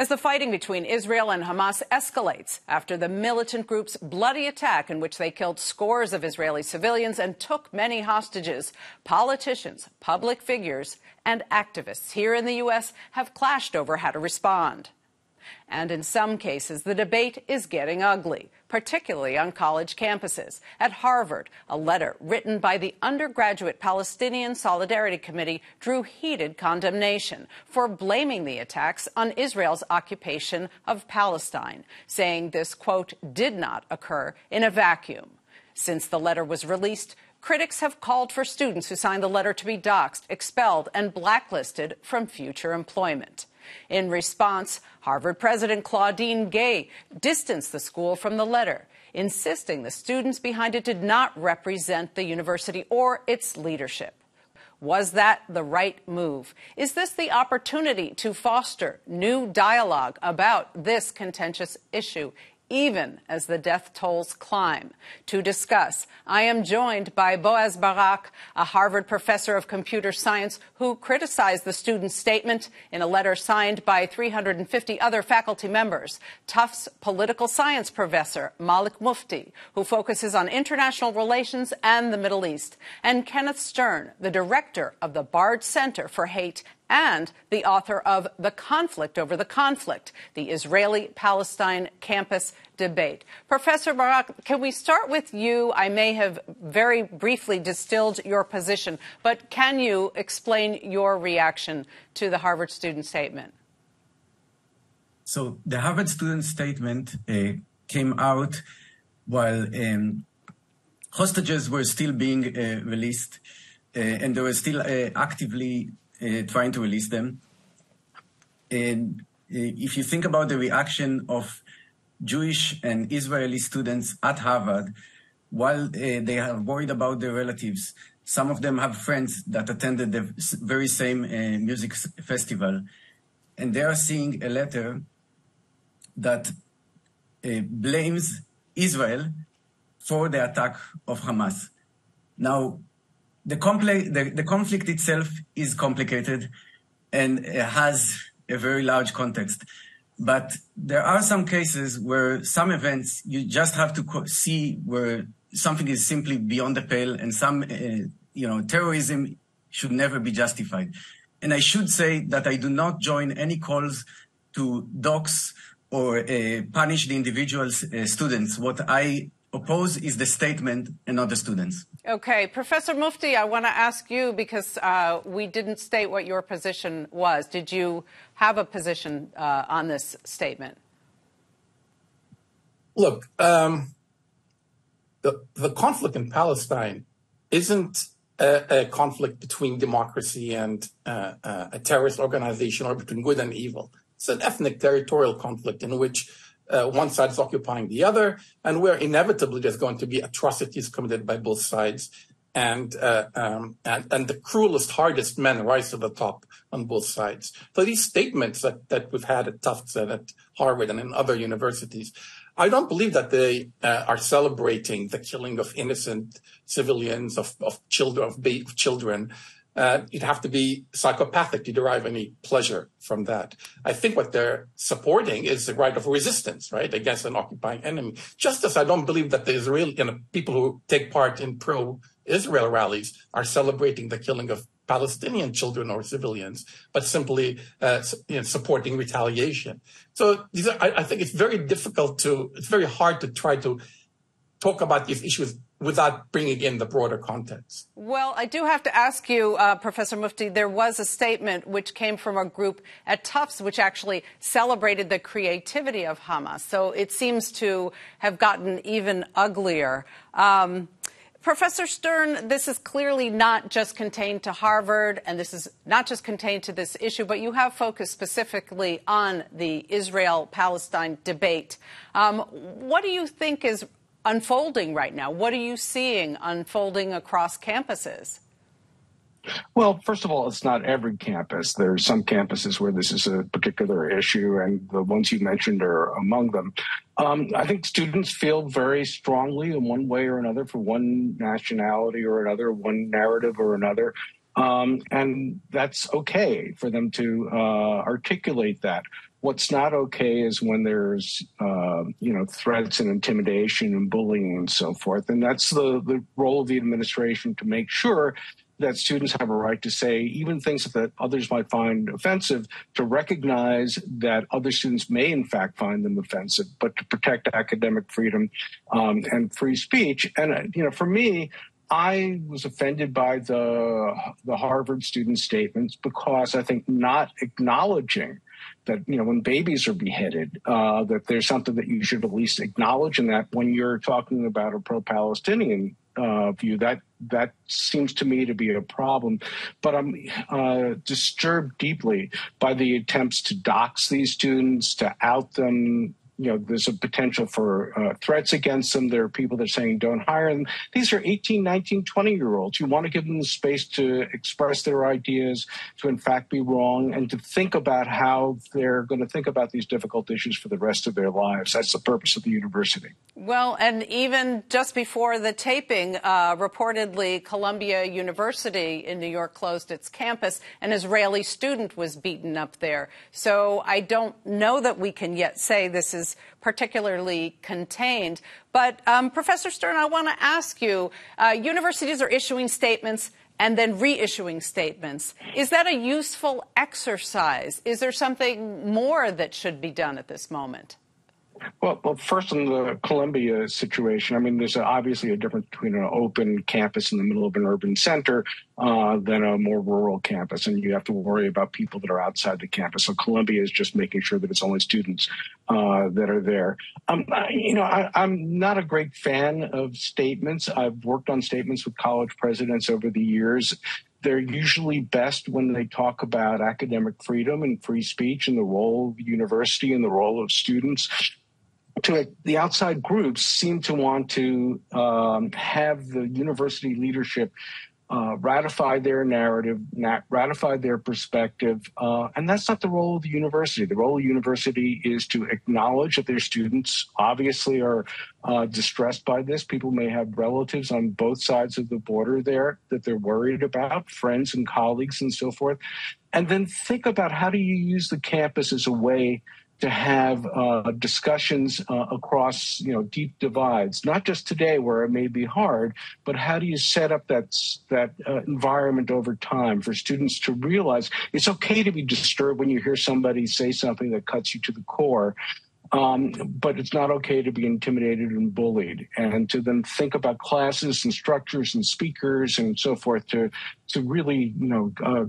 As the fighting between Israel and Hamas escalates after the militant group's bloody attack in which they killed scores of Israeli civilians and took many hostages, politicians, public figures, and activists here in the U.S. have clashed over how to respond. And in some cases, the debate is getting ugly, particularly on college campuses. At Harvard, a letter written by the Undergraduate Palestinian Solidarity Committee drew heated condemnation for blaming the attacks on Israel's occupation of Palestine, saying this, quote, did not occur in a vacuum. Since the letter was released, critics have called for students who signed the letter to be doxed, expelled, and blacklisted from future employment. In response, Harvard President Claudine Gay distanced the school from the letter, insisting the students behind it did not represent the university or its leadership. Was that the right move? Is this the opportunity to foster new dialogue about this contentious issue, even as the death tolls climb? To discuss, I am joined by Boaz Barak, a Harvard professor of computer science who criticized the student statement in a letter signed by 350 other faculty members, Tufts political science professor Malik Mufti, who focuses on international relations and the Middle East, and Kenneth Stern, the director of the Bard Center for Hate and the author of The Conflict Over the Conflict, the Israeli-Palestine campus debate. Professor Barak, can we start with you? I may have very briefly distilled your position, but can you explain your reaction to the Harvard student statement? So the Harvard student statement came out while hostages were still being released, and they were still actively trying to release them. And if you think about the reaction of Jewish and Israeli students at Harvard, while they are worried about their relatives, some of them have friends that attended the very same music festival, and they are seeing a letter that blames Israel for the attack of Hamas. Now, the conflict itself is complicated and has a very large context. But there are some cases where some events you just have to see where something is simply beyond the pale, and some, terrorism should never be justified. And I should say that I do not join any calls to dox or punish the individual students. What I oppose is the statement and not the students. Okay. Professor Mufti, I want to ask you, because we didn't state what your position was. Did you have a position on this statement? Look, the conflict in Palestine isn't a conflict between democracy and a terrorist organization or between good and evil. It's an ethnic territorial conflict in which one side is occupying the other, and where inevitably there's going to be atrocities committed by both sides, and the cruelest, hardest men rise to the top on both sides. So these statements that we've had at Tufts and at Harvard and in other universities, I don't believe that they are celebrating the killing of innocent civilians, of children. You'd have to be psychopathic to derive any pleasure from that. I think what they're supporting is the right of resistance, right, against an occupying enemy. Just as I don't believe that the Israeli people who take part in pro-Israel rallies are celebrating the killing of Palestinian children or civilians, but simply supporting retaliation. So I think it's very hard to try to talk about these issues without bringing in the broader context. Well, I do have to ask you, Professor Mufti, there was a statement which came from a group at Tufts which actually celebrated the creativity of Hamas. So it seems to have gotten even uglier. Professor Stern, this is clearly not just contained to Harvard, and this is not just contained to this issue, but you have focused specifically on the Israel-Palestine debate. What do you think is unfolding right now? What are you seeing unfolding across campuses? Well, first of all, it's not every campus. There are some campuses where this is a particular issue, and the ones you mentioned are among them. I think students feel very strongly in one way or another for one nationality or another, one narrative or another. And that's okay for them to articulate that. What's not okay is when there's, threats and intimidation and bullying and so forth. And that's the role of the administration to make sure that students have a right to say even things that others might find offensive, to recognize that other students may in fact find them offensive, but to protect academic freedom and free speech. And, for me, I was offended by the Harvard student statements because I think not acknowledging that, when babies are beheaded, that there's something that you should at least acknowledge, and that when you're talking about a pro-Palestinian view, that seems to me to be a problem. But I'm disturbed deeply by the attempts to dox these students, to out them. There's a potential for threats against them. There are people that are saying don't hire them. These are 18, 19, 20-year-olds. You want to give them the space to express their ideas, to in fact be wrong, and to think about how they're going to think about these difficult issues for the rest of their lives. That's the purpose of the university. Well, and even just before the taping, reportedly Columbia University in New York closed its campus. An Israeli student was beaten up there. So I don't know that we can yet say this is particularly contained. But Professor Stern, I want to ask you, universities are issuing statements and then reissuing statements. Is that a useful exercise? Is there something more that should be done at this moment? Well, first on the Columbia situation, there's obviously a difference between an open campus in the middle of an urban center than a more rural campus, and you have to worry about people that are outside the campus. So Columbia is just making sure that it's only students that are there. I'm not a great fan of statements. I've worked on statements with college presidents over the years. They're usually best when they talk about academic freedom and free speech and the role of the university and the role of students. The outside groups seem to want to have the university leadership ratify their narrative, ratify their perspective, and that's not the role of the university. The role of the university is to acknowledge that their students obviously are distressed by this. People may have relatives on both sides of the border there that they're worried about, friends and colleagues and so forth, and then think about how do you use the campus as a way to have discussions across, deep divides, not just today where it may be hard, but how do you set up that environment over time for students to realize it's okay to be disturbed when you hear somebody say something that cuts you to the core, but it's not okay to be intimidated and bullied, and to then think about classes and structures and speakers and so forth to really,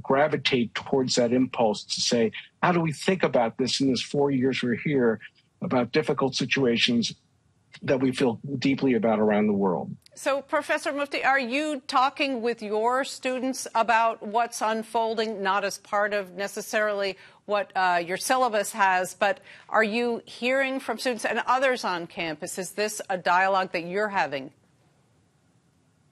gravitate towards that impulse to say, how do we think about this in this 4 years we're here, about difficult situations that we feel deeply about around the world? So, Professor Mufti, are you talking with your students about what's unfolding, not as part of necessarily what your syllabus has, but are you hearing from students and others on campus? Is this a dialogue that you're having?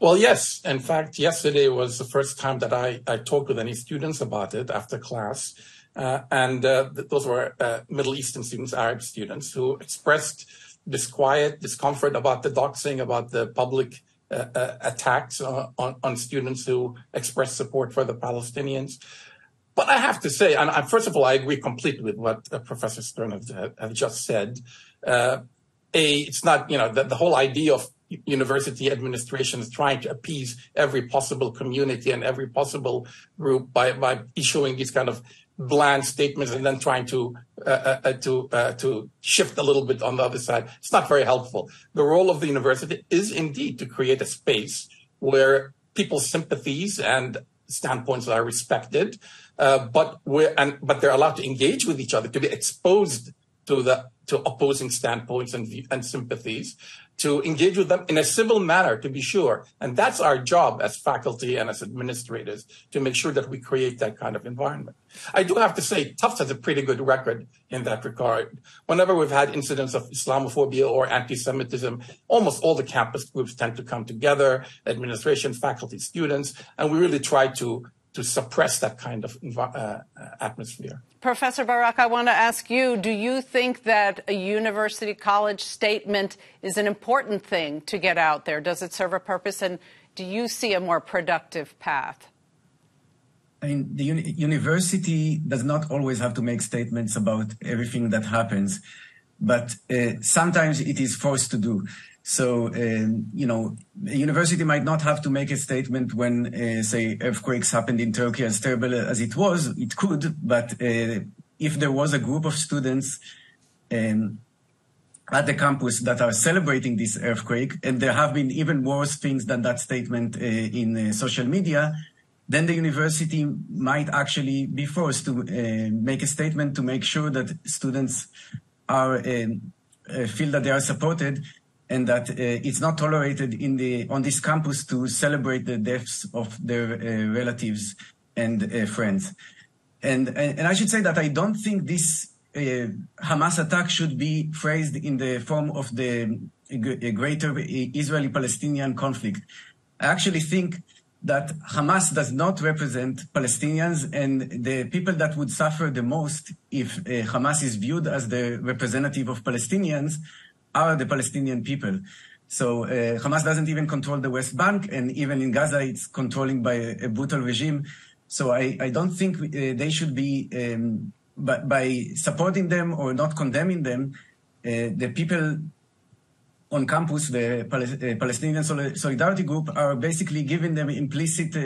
Well, yes. In fact, yesterday was the first time that I talked with any students about it after class. Those were Middle Eastern students, Arab students, who expressed discomfort about the doxing, about the public attacks on students who expressed support for the Palestinians. But I have to say, and first of all, I agree completely with what Professor Stern has just said. It's not, the whole idea of university administration is trying to appease every possible community and every possible group by issuing these kind of bland statements and then trying to shift a little bit on the other side. It's not very helpful. The role of the university is indeed to create a space where people's sympathies and standpoints are respected, but they're allowed to engage with each other, to be exposed to opposing standpoints and sympathies, to engage with them in a civil manner, to be sure. And that's our job as faculty and as administrators, to make sure that we create that kind of environment. I do have to say, Tufts has a pretty good record in that regard. Whenever we've had incidents of Islamophobia or anti-Semitism, almost all the campus groups tend to come together, administration, faculty, students, and we really try to suppress that kind of atmosphere. Professor Barak, I want to ask you, do you think that a university college statement is an important thing to get out there? Does it serve a purpose? And do you see a more productive path? I mean, the university does not always have to make statements about everything that happens, but sometimes it is forced to do. So, you know, a university might not have to make a statement when, say, earthquakes happened in Turkey, as terrible as it was. It could, but if there was a group of students at the campus that are celebrating this earthquake, and there have been even worse things than that statement in social media, then the university might actually be forced to make a statement to make sure that students are feel that they are supported and that it's not tolerated on this campus to celebrate the deaths of their relatives and friends. And I should say that I don't think this Hamas attack should be phrased in the form of the greater Israeli-Palestinian conflict. I actually think that Hamas does not represent Palestinians, and the people that would suffer the most if Hamas is viewed as the representative of Palestinians are the Palestinian people. So Hamas doesn't even control the West Bank, and even in Gaza it's controlling by a brutal regime. So I don't think they should be, by supporting them or not condemning them, the people on campus, the Palestinian Solidarity Group, are basically giving them implicit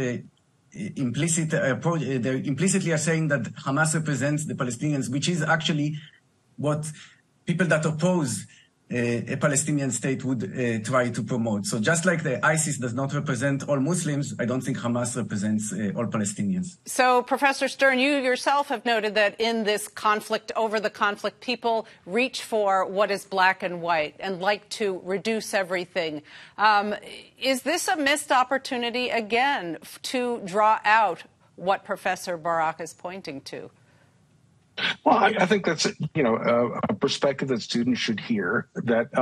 approach. They implicitly are saying that Hamas represents the Palestinians, which is actually what people that oppose a Palestinian state would try to promote. So just like the ISIS does not represent all Muslims, I don't think Hamas represents all Palestinians. So, Professor Stern, you yourself have noted that in this conflict, over the conflict, people reach for what is black and white and like to reduce everything. Is this a missed opportunity, again, to draw out what Professor Barak is pointing to? Well, I think that's, a perspective that students should hear, that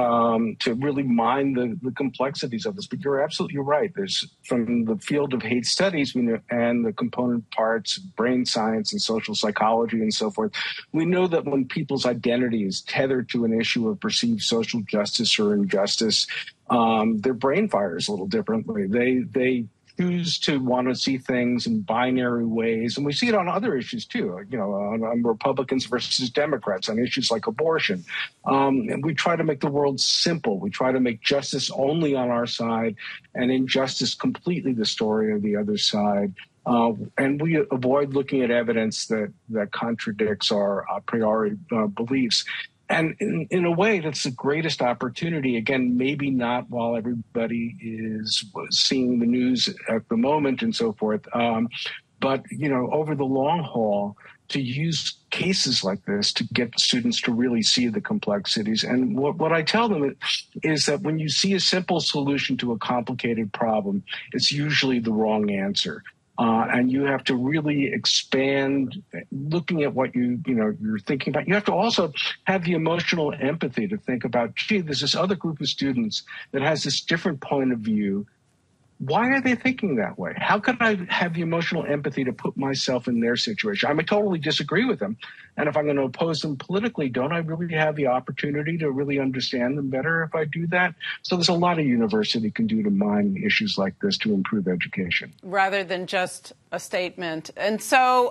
to really mind the complexities of this. But you're absolutely right. There's, from the field of hate studies and the component parts, brain science and social psychology and so forth, we know that when people's identity is tethered to an issue of perceived social justice or injustice, their brain fires a little differently. They choose to want to see things in binary ways. And we see it on other issues, too, on Republicans versus Democrats, on issues like abortion. And we try to make the world simple. We try to make justice only on our side and injustice completely the story of the other side. And we avoid looking at evidence that contradicts our a priori beliefs. And in a way, that's the greatest opportunity. Again, maybe not while everybody is seeing the news at the moment and so forth. But, over the long haul, to use cases like this to get students to really see the complexities. And what I tell them is that when you see a simple solution to a complicated problem, it's usually the wrong answer. And you have to really expand looking at what you're thinking about. You have to also have the emotional empathy to think about, gee, there's this other group of students that has this different point of view. Why are they thinking that way? How could I have the emotional empathy to put myself in their situation? I may totally disagree with them. And if I'm going to oppose them politically, don't I really have the opportunity to really understand them better if I do that? So there's a lot a university can do to mine issues like this to improve education. Rather than just a statement. And so,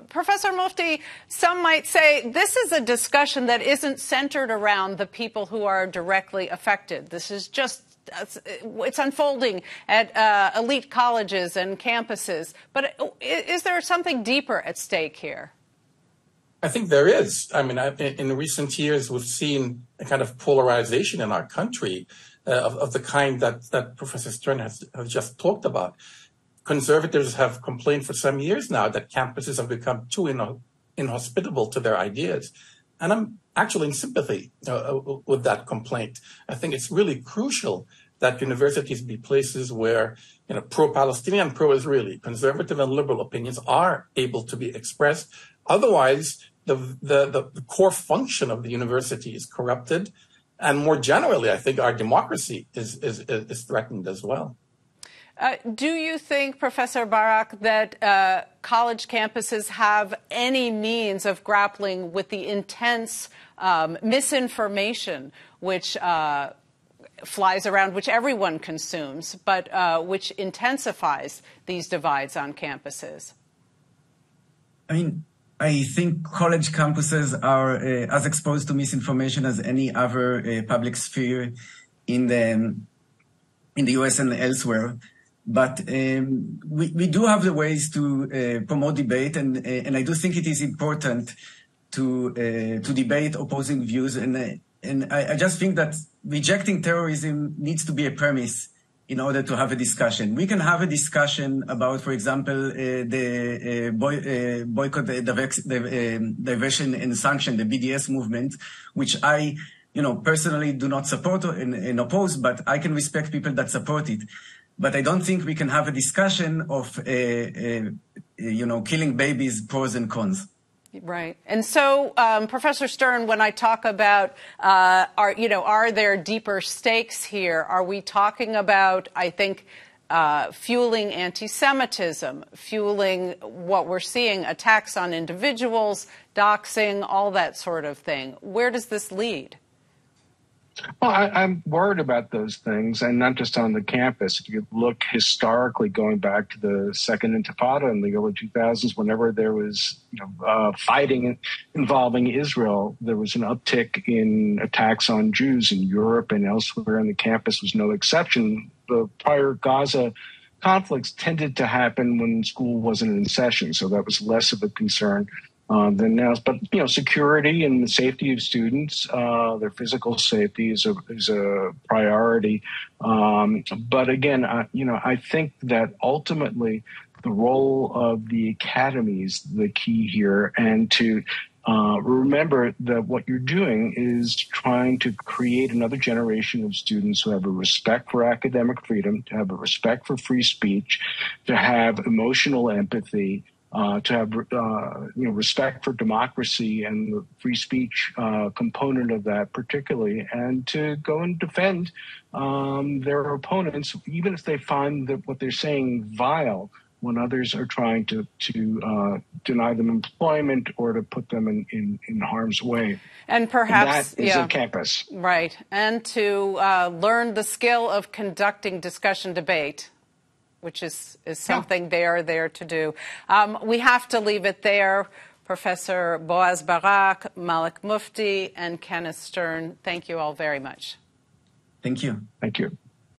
Professor Mufti, some might say this is a discussion that isn't centered around the people who are directly affected. This is just it's unfolding at elite colleges and campuses. But is there something deeper at stake here? I think there is. I mean, in recent years, we've seen a kind of polarization in our country of the kind that Professor Stern has just talked about. Conservatives have complained for some years now that campuses have become too inhospitable to their ideas. And I'm actually in sympathy with that complaint. I think it's really crucial that universities be places where, pro-Palestinian, pro-Israeli, conservative and liberal opinions are able to be expressed. Otherwise, the core function of the university is corrupted. And more generally, I think our democracy is threatened as well. Do you think, Professor Barak, that college campuses have any means of grappling with the intense misinformation which flies around, which everyone consumes, but which intensifies these divides on campuses? I mean, I think college campuses are as exposed to misinformation as any other public sphere in the US and elsewhere. But we do have the ways to promote debate, and I do think it is important to debate opposing views. And I just think that rejecting terrorism needs to be a premise in order to have a discussion. We can have a discussion about, for example, the boycott, diversion and sanction, the BDS movement, which I, personally do not support and oppose, but I can respect people that support it. But I don't think we can have a discussion of, killing babies, pros and cons. Right. And so, Professor Stern, when I talk about, are there deeper stakes here? Are we talking about, I think, fueling anti-Semitism, fueling what we're seeing, attacks on individuals, doxing, all that sort of thing? Where does this lead? Well, I'm worried about those things, and not just on the campus. If you look historically, going back to the Second Intifada in the early 2000s, whenever there was fighting involving Israel, there was an uptick in attacks on Jews in Europe and elsewhere, and the campus was no exception. The prior Gaza conflicts tended to happen when school wasn't in session, so that was less of a concern than now. But, security and the safety of students, their physical safety is a priority. But again, I think that ultimately the role of the academy is the key here, and to remember that what you're doing is trying to create another generation of students who have a respect for academic freedom, to have a respect for free speech, to have emotional empathy, to have respect for democracy and the free speech component of that particularly, and to go and defend their opponents, even if they find that what they're saying vile, when others are trying to deny them employment or to put them in harm's way. And perhaps that is a campus. Right. And to learn the skill of conducting discussion debate, which is something they are there to do. We have to leave it there. Professor Boaz Barak, Malik Mufti, and Kenneth Stern, thank you all very much. Thank you. Thank you.